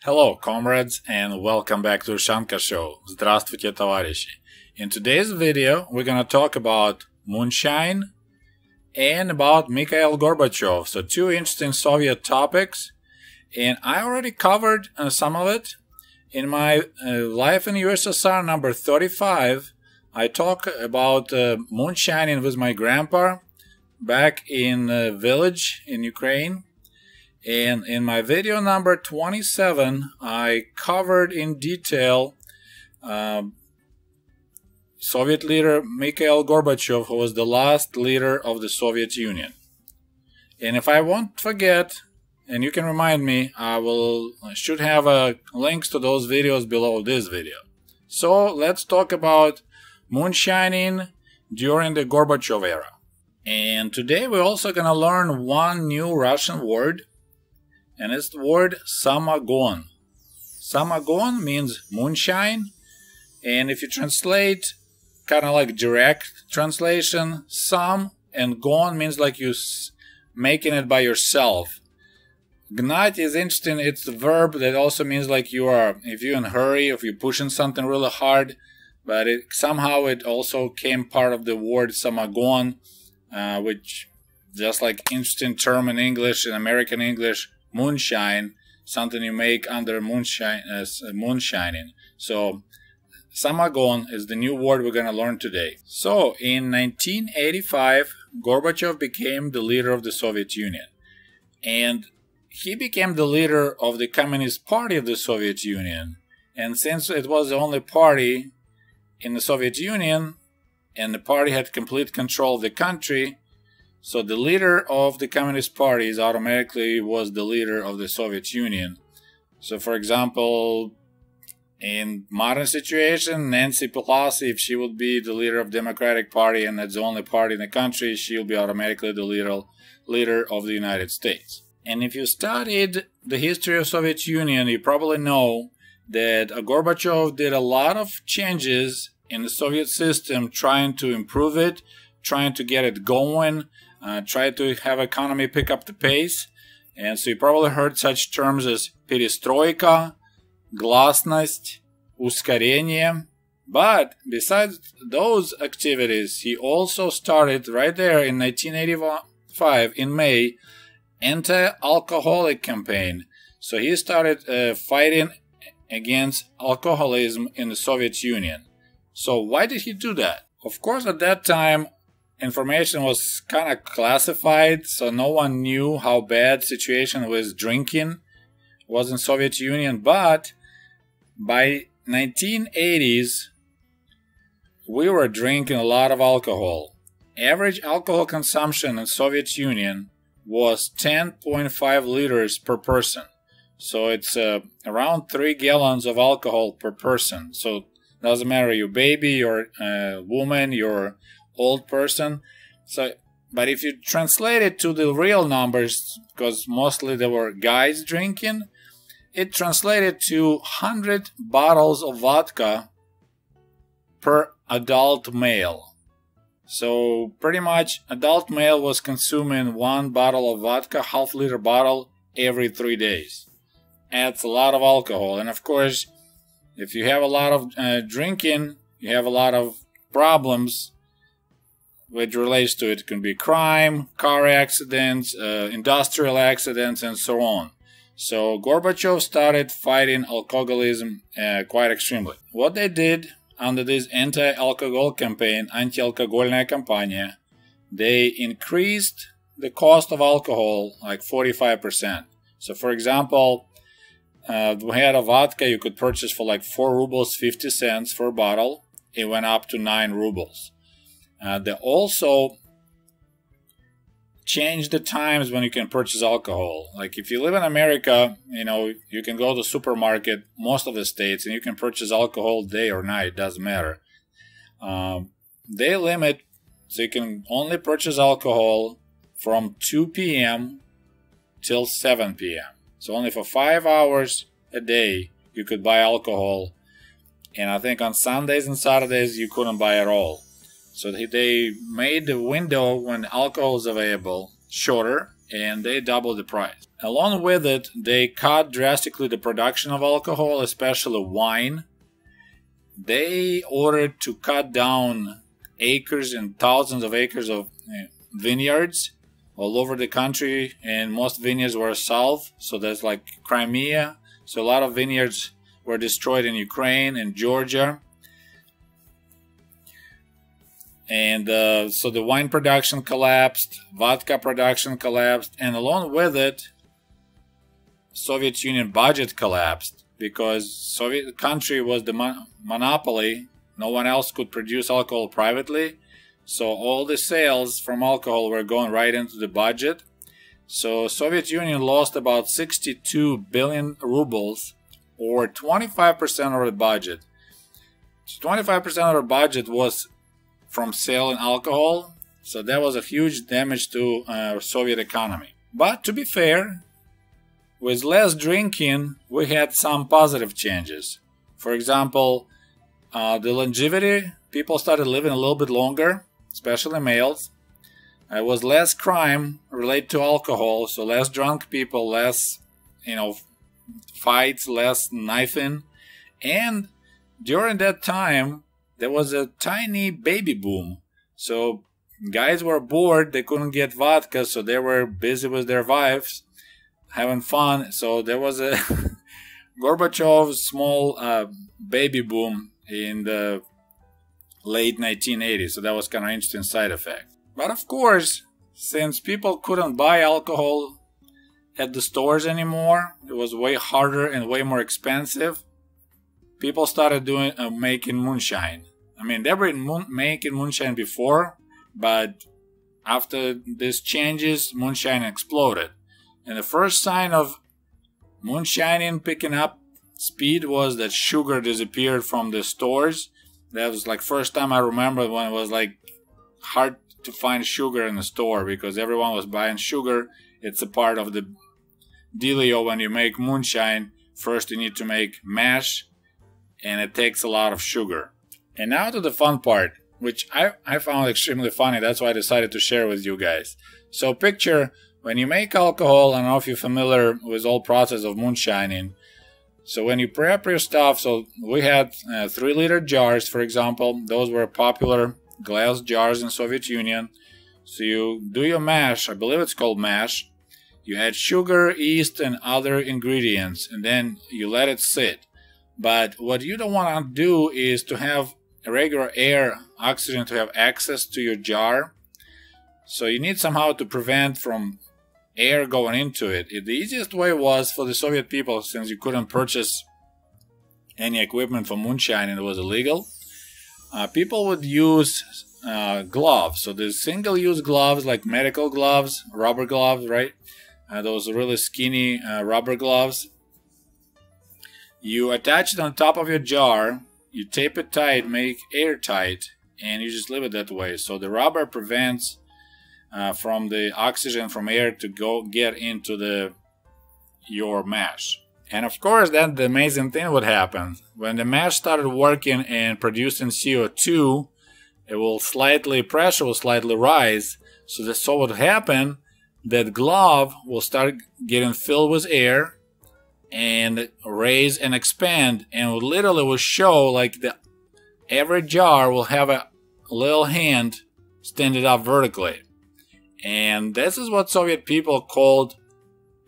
Hello, comrades, and welcome back to Ushanka Show. Здравствуйте, товарищи. In today's video, we're gonna talk about moonshine and about Mikhail Gorbachev. So two interesting Soviet topics, and I already covered some of it in my Life in USSR number 35. I talk about moonshining with my grandpa back in a village in Ukraine. And in my video number 27, I covered in detail Soviet leader Mikhail Gorbachev, who was the last leader of the Soviet Union. And if I won't forget, and you can remind me, I should have links to those videos below this video. So let's talk about moonshining during the Gorbachev era. And today we're also going to learn one new Russian word. And it's the word samagon. Samagon means moonshine. And if you translate, kind of like direct translation, sam and gon means like you making it by yourself. Gnat is interesting. It's a verb that also means like you are, if you're in a hurry, if you're pushing something really hard. But somehow it also came part of the word samagon, which just like interesting term in English, in American English, moonshine, something you make under moonshine as moonshining. So samagon is the new word we're going to learn today. So in 1985, Gorbachev became the leader of the Soviet Union. And he became the leader of the Communist Party of the Soviet Union. And since it was the only party in the Soviet Union, and the party had complete control of the country, so the leader of the Communist Party automatically was the leader of the Soviet Union. So for example, in modern situation, Nancy Pelosi, if she would be the leader of the Democratic Party and that's the only party in the country, she'll be automatically the leader of the United States. And if you studied the history of Soviet Union, you probably know that Gorbachev did a lot of changes in the Soviet system, trying to improve it, trying to get it going, try to have economy pick up the pace. And so you probably heard such terms as perestroika, glasnost, ускорение. But besides those activities, he also started right there in 1985 in May, anti-alcoholic campaign. So he started fighting against alcoholism in the Soviet Union. So why did he do that? Of course, at that time, information was kind of classified, so no one knew how bad situation with drinking was in Soviet Union. But by 1980s, we were drinking a lot of alcohol. Average alcohol consumption in Soviet Union was 10.5 liters per person. So it's around 3 gallons of alcohol per person. So doesn't matter, you're a baby, you're a woman, you're old person. So, but if you translate it to the real numbers, because mostly there were guys drinking, it translated to 100 bottles of vodka per adult male. So pretty much adult male was consuming 1 bottle of vodka, half-liter bottle, every 3 days. That's a lot of alcohol. And of course, if you have a lot of drinking, you have a lot of problems which relates to it. It can be crime, car accidents, industrial accidents, and so on. So Gorbachev started fighting alcoholism quite extremely. What they did under this anti-alcohol campaign, anti-алкогольная кампания, they increased the cost of alcohol like 45%. So for example, we had a vodka you could purchase for like 4 rubles 50 cents for a bottle. It went up to 9 rubles. They also changed the times when you can purchase alcohol. Like if you live in America, you can go to the supermarket, most of the states, and you can purchase alcohol day or night, doesn't matter. They limit, so you can only purchase alcohol from 2 p.m. till 7 p.m. So only for 5 hours a day you could buy alcohol. And I think on Sundays and Saturdays you couldn't buy at all. So they made the window when alcohol is available shorter, and they doubled the price. Along with it, they cut drastically the production of alcohol, especially wine. They ordered to cut down acres and thousands of acres of vineyards all over the country, and most vineyards were south, so that's like Crimea. So a lot of vineyards were destroyed in Ukraine and Georgia. And so the wine production collapsed, vodka production collapsed, and along with it, Soviet Union budget collapsed because Soviet country was the monopoly. No one else could produce alcohol privately, so all the sales from alcohol were going right into the budget. So Soviet Union lost about 62 billion rubles, or 25% of the budget. So 25% of the budget was from selling alcohol, so that was a huge damage to Soviet economy. But to be fair, with less drinking, we had some positive changes. For example, the longevity, people started living a little bit longer, especially males. There was less crime related to alcohol, so less drunk people, less, fights, less knifing. And during that time, there was a tiny baby boom. So guys were bored, they couldn't get vodka, so they were busy with their wives, having fun. So there was a Gorbachev's small baby boom in the late 1980s. So that was kind of an interesting side effect. But of course, since people couldn't buy alcohol at the stores anymore, it was way harder and way more expensive. People started making moonshine. I mean, they were making moonshine before, but after these changes, moonshine exploded. And the first sign of moonshining picking up speed was that sugar disappeared from the stores. That was like first time I remember when it was like hard to find sugar in the store because everyone was buying sugar. It's a part of the dealio when you make moonshine. First you need to make mash, and it takes a lot of sugar. And now to the fun part, which I found extremely funny. That's why I decided to share with you guys. So picture when you make alcohol, I don't know if you're familiar with the whole process of moonshining. So when you prep your stuff, so we had 3-liter jars, for example. Those were popular glass jars in Soviet Union. So you do your mash, I believe it's called mash. You add sugar, yeast, and other ingredients, and then you let it sit. But what you don't want to do is to have regular air, oxygen, to have access to your jar. So you need somehow to prevent from air going into it. The easiest way was for the Soviet people, since you couldn't purchase any equipment for moonshine and it was illegal, people would use gloves. So the single-use gloves, like medical gloves, rubber gloves, right? Those really skinny rubber gloves. You attach it on top of your jar, you tape it tight, make airtight, and you just leave it that way. So the rubber prevents from the oxygen from air to get into your mash. And of course, then the amazing thing would happen. When the mash started working and producing CO2, pressure will slightly rise. So what would happen, that glove will start getting filled with air and raise and expand, and literally will show like every jar will have a little hand standing up vertically. And this is what Soviet people called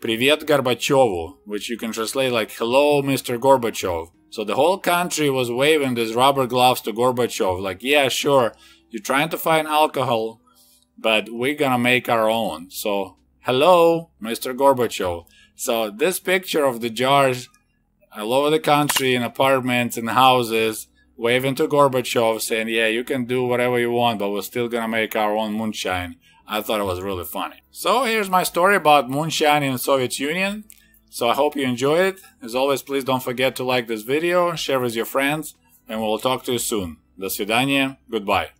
Привет Горбачеву, which you can translate like hello Mr. Gorbachev. So the whole country was waving these rubber gloves to Gorbachev, like, yeah, sure, you're trying to find alcohol, but we're gonna make our own. So hello Mr. Gorbachev. So this picture of the jars all over the country in apartments and houses waving to Gorbachev saying, yeah, you can do whatever you want, but we're still gonna make our own moonshine. I thought it was really funny. So here's my story about moonshine in the Soviet Union. So I hope you enjoyed it. As always, please don't forget to like this video, share with your friends, and we'll talk to you soon. До свидания. Goodbye.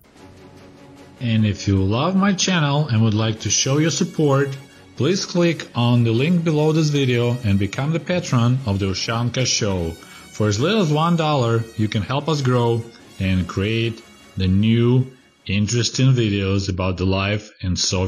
And if you love my channel and would like to show your support, please click on the link below this video and become the patron of the Ushanka Show. For as little as $1, you can help us grow and create the new interesting videos about the life in Soviet